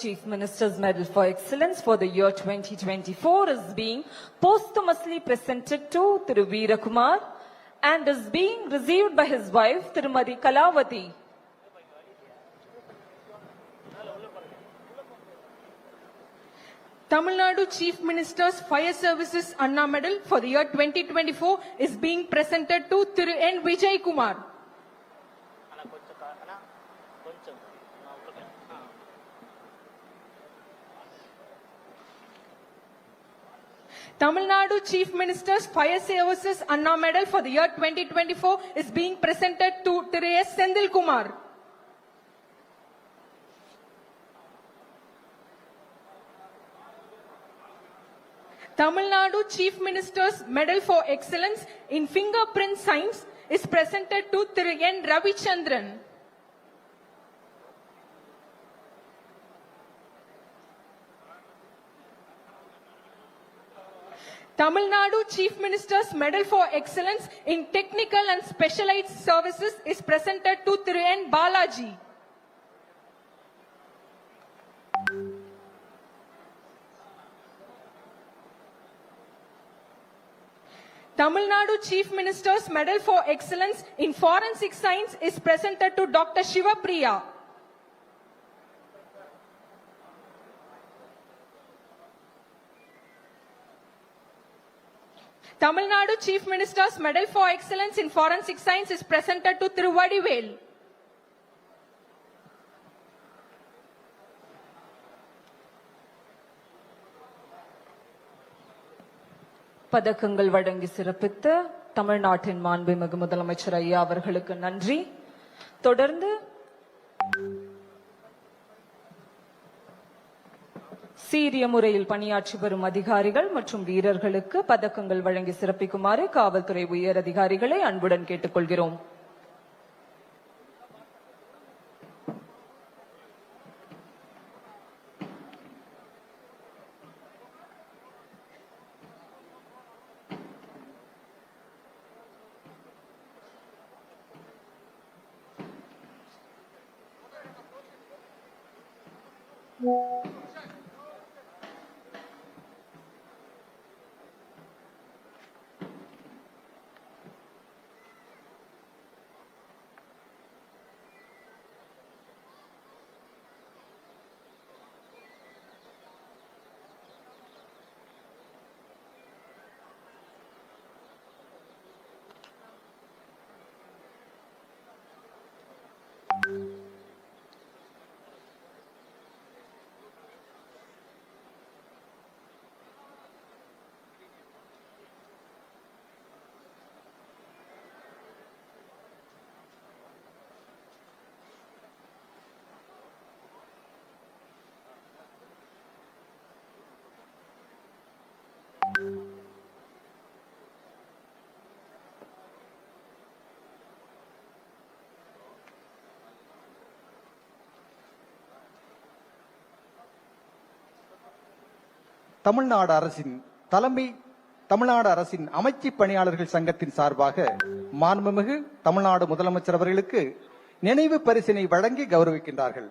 Chief Minister's Medal for Excellence for the year 2024 is being posthumously presented to Thiru Veerakumar and is being received by his wife Thirumadi Kalavati. Tamil Nadu Chief Minister's Fire Services Anna Medal for the year 2024 is being presented to Thiru N. Vijay Kumar. Tamil Nadu Chief Minister's Fire Services Anna Medal for the year 2024 is being presented to Thiru S. Sendil Kumar. Tamil Nadu Chief Minister's Medal for Excellence in Fingerprint Science is presented to Thiru N. Ravichandran. Tamil Nadu Chief Minister's Medal for Excellence in Technical and Specialized Services is presented to Thiru N. Balaji. Tamil Nadu Chief Minister's Medal for Excellence in Forensic Science is presented to Dr. Shiva Priya. Tamil Nadu Chief Minister's Medal for Excellence in Forensic Science is presented to Thiru Vadivel. பதக்கங்கள் வழங்கி சிறப்பித்த தமிழ்நாட்டின் மாண்புமிகு முதலமைச்சர் ஐயா அவர்களுக்கு நன்றி. தொடர்ந்து சீரிய முறையில் பணியாற்றி வரும் அதிகாரிகள் மற்றும் வீரர்களுக்கு பதக்கங்கள் வழங்கி சிறப்பிக்குமாறு காவல்துறை உயர் அதிகாரிகளை அன்புடன் கேட்டுக்கொள்கிறோம். தமிழ்நாடு அரசின் அமைச்சு பணியாளர்கள் சங்கத்தின் சார்பாக மாண்புமிகு தமிழ்நாடு முதலமைச்சர் அவர்களுக்கு நினைவு பரிசினை வழங்கி கௌரவிக்கின்றார்கள்.